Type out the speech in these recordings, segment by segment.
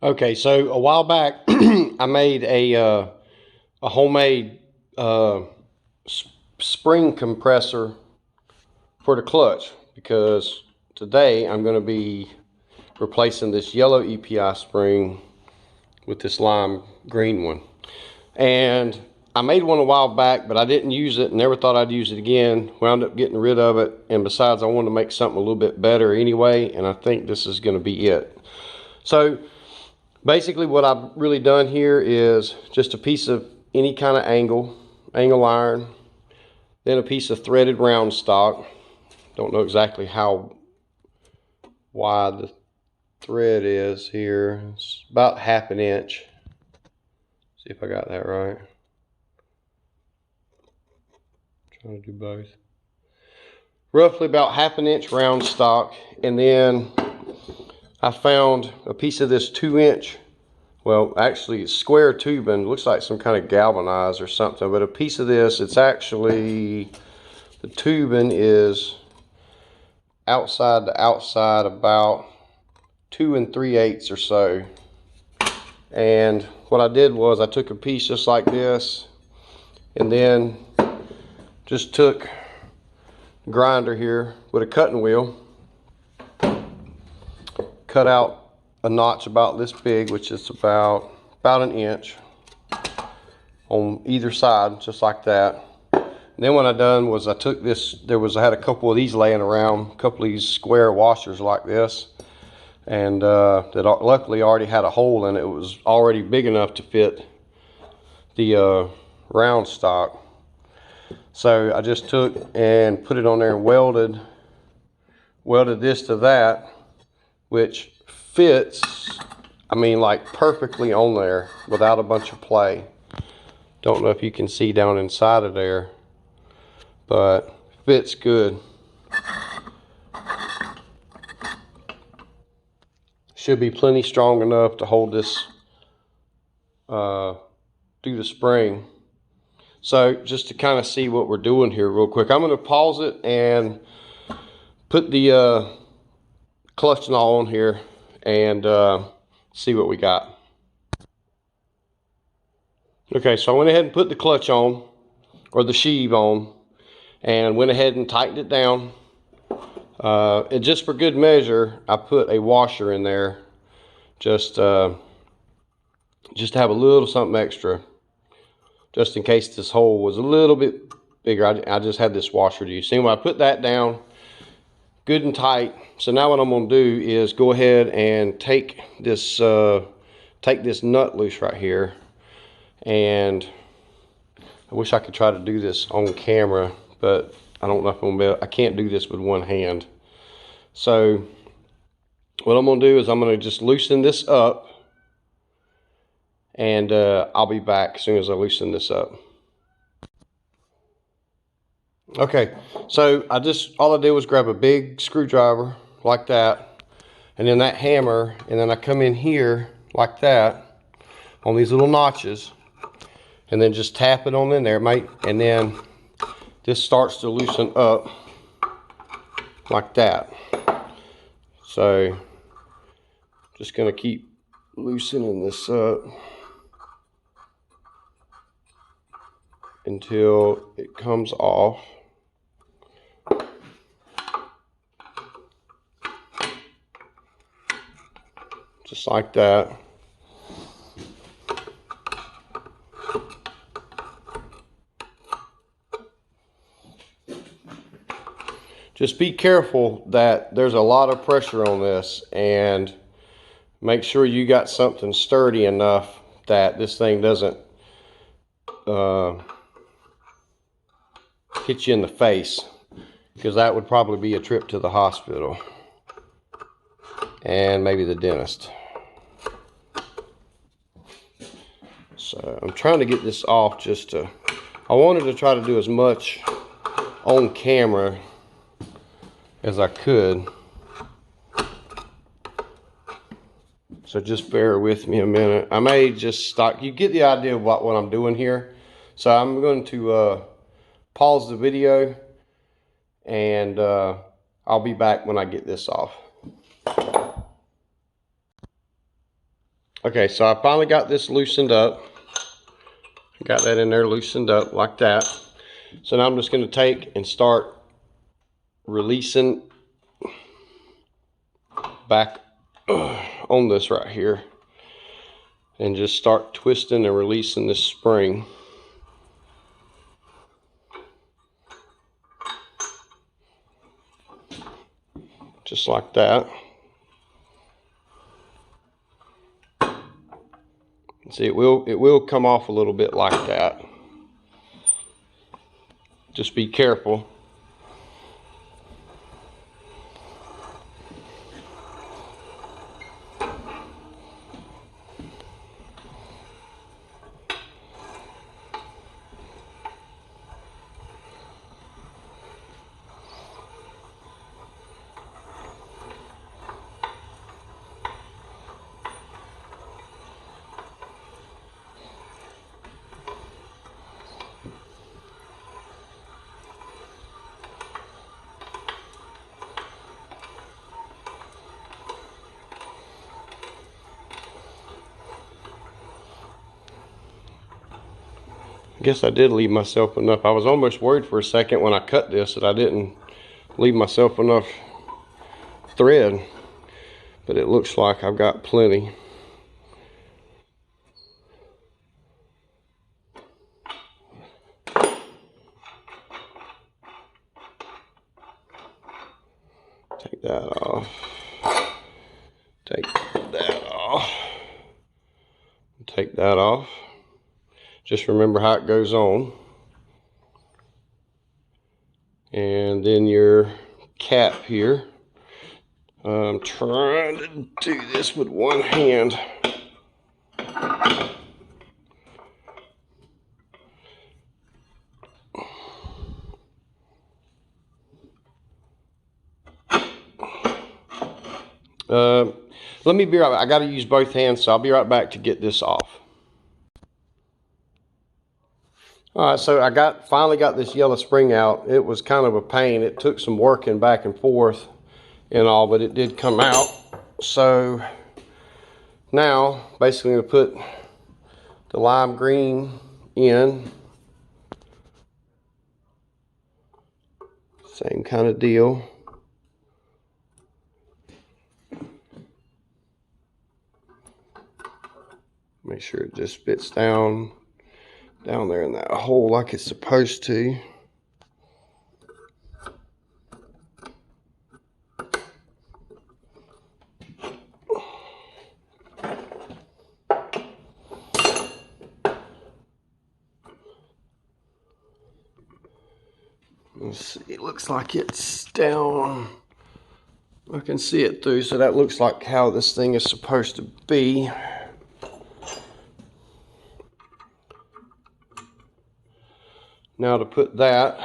Okay, so a while back, I made a homemade spring compressor for the clutch, because today I'm going to be replacing this yellow EPI spring with this lime green one. And I made one a while back, but I didn't use it, never thought I'd use it again. Wound up getting rid of it, and besides, I wanted to make something a little bit better anyway, and I think this is going to be it. So basically what I've really done here is just a piece of any kind of angle iron, then a piece of threaded round stock. Don't know exactly how wide the thread is here. It's about 1/2 inch. See if I got that right. Trying to do both. Roughly about 1/2 inch round stock, and then I found a piece of this 2-inch, well, actually it's square tubing, looks like some kind of galvanized or something, but a piece of this, it's actually, the tubing is outside to outside about 2 3/8 or so. And what I did was I took a piece just like this, and then just took a grinder here with a cutting wheel, cut out a notch about this big, which is about 1 inch on either side, just like that. And then what I done was I took this, I had a couple of these laying around, a couple of these square washers like this, and that luckily already had a hole in it. It was already big enough to fit the round stock. So I just took and put it on there and welded this to that, which fits, I mean, like perfectly on there without a bunch of play. Don't know if you can see down inside of there, but fits good. Should be plenty strong enough to hold this through the spring. So just to kind of see what we're doing here real quick, I'm going to pause it and put the clutch knob on here and see what we got. Okay, so I went ahead and put the clutch on, or the sheave on, and went ahead and tightened it down. And just for good measure, I put a washer in there, just to have a little something extra, just in case this hole was a little bit bigger. I just had this washer to use. So anyway, I put that down good and tight. So now what I'm going to do is go ahead and take this nut loose right here. And I wish I could try to do this on camera, but I don't know if I'm gonna I can't do this with one hand. So what I'm going to do is I'm going to just loosen this up, and I'll be back as soon as I loosen this up. Okay, so all I did was grab a big screwdriver like that, and then that hammer, and then I come in here like that on these little notches, and then just tap it on in there, mate, and then this starts to loosen up like that. So just gonna keep loosening this up until it comes off. Just like that. Just be careful that there's a lot of pressure on this, and make sure you got something sturdy enough that this thing doesn't hit you in the face, because that would probably be a trip to the hospital and maybe the dentist. So I'm trying to get this off I wanted to try to do as much on camera as I could. So just bear with me a minute. I may just stop. You get the idea of what I'm doing here. So I'm going to pause the video, and I'll be back when I get this off. Okay, so I finally got this loosened up. Got that in there loosened up like that. So now I'm just going to take and start releasing back on this right here. And just start twisting and releasing this spring. Just like that. See, it will come off a little bit like that. Just be careful. I guess I did leave myself enough. I was almost worried for a second when I cut this that I didn't leave myself enough thread, but it looks like I've got plenty. Take that off. Take that off. Take that off. Just remember how it goes on. And then your cap here. I'm trying to do this with one hand. Let me be right back. I got to use both hands, so I'll be right back to get this off. Alright, so I finally got this yellow spring out. It was kind of a pain. It took some working back and forth and all, but it did come out. So now basically I'm going to put the lime green in. Same kind of deal. Make sure it just fits down there in that hole like it's supposed to. Let's see, it looks like it's down. I can see it through, so that looks like how this thing is supposed to be. Now to put that,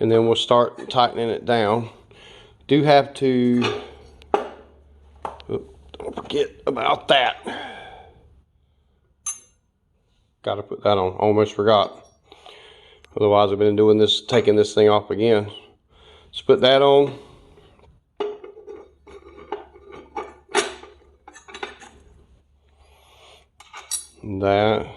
and then we'll start tightening it down. Do have to, don't forget about that. Got to put that on, almost forgot. Otherwise I've been doing this, taking this thing off again. Let's put that on. That.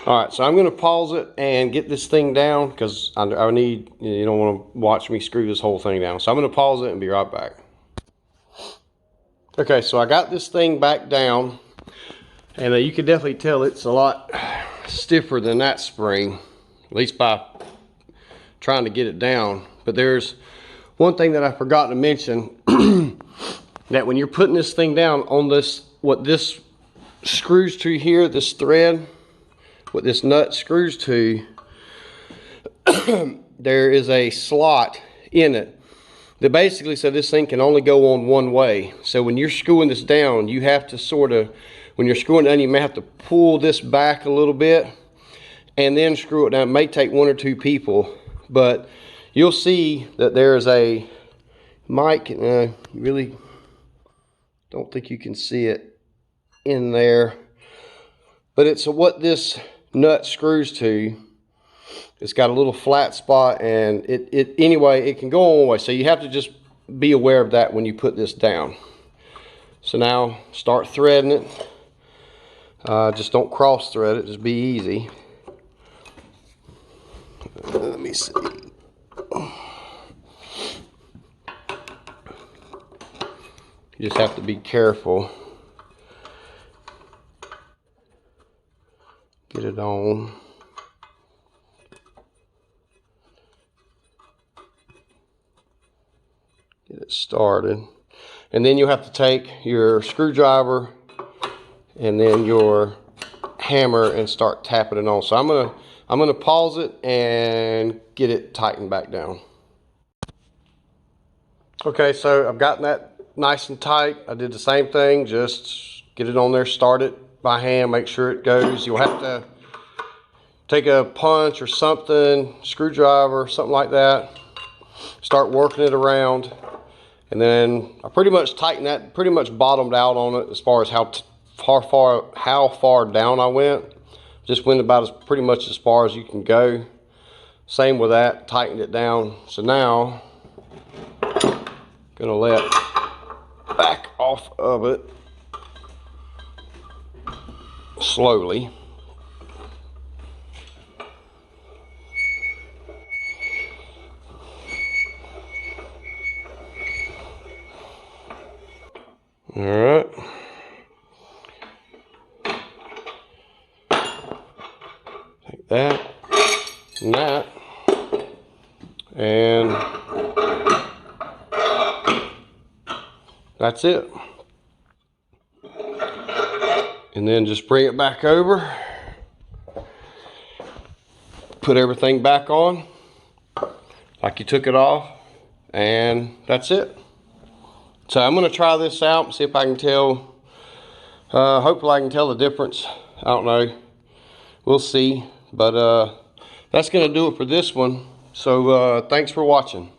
Alright, so I'm going to pause it and get this thing down because I need, you don't want to watch me screw this whole thing down. So I'm going to pause it and be right back. Okay, so I got this thing back down, and you can definitely tell it's a lot stiffer than that spring, at least by trying to get it down. But there's one thing that I forgot to mention, that when you're putting this thing down on this, what this screws to here, this thread, what this nut screws to, there is a slot in it that basically said this thing can only go on one way. So when you're screwing this down, you have to sort of, when you're screwing it down, you may have to pull this back a little bit and then screw it down. It may take one or two people, but you'll see that there's a mic. You really don't think you can see it in there, but it's what this nut screws to. It's got a little flat spot, and anyway, it can go one way. So you have to just be aware of that when you put this down. So now start threading it. Just don't cross thread it, just be easy. Let me see. You just have to be careful. Get it on. Get it started. And then you have to take your screwdriver and then your hammer and start tapping it on. So I'm gonna pause it and get it tightened back down. Okay, so I've gotten that nice and tight. I did the same thing, just get it on there, start it by hand, make sure it goes. You'll have to take a punch or something, screwdriver, something like that, start working it around. And then I pretty much tightened that, pretty much bottomed out on it as far as how far down I went. Just went about as pretty much as far as you can go. Same with that, tightened it down. So now, gonna let back off of it slowly. All right. Take that and that, and that's it. And then just bring it back over, put everything back on like you took it off, and that's it. So I'm going to try this out and see if I can tell, hopefully I can tell the difference. I don't know, we'll see. But that's going to do it for this one. So thanks for watching.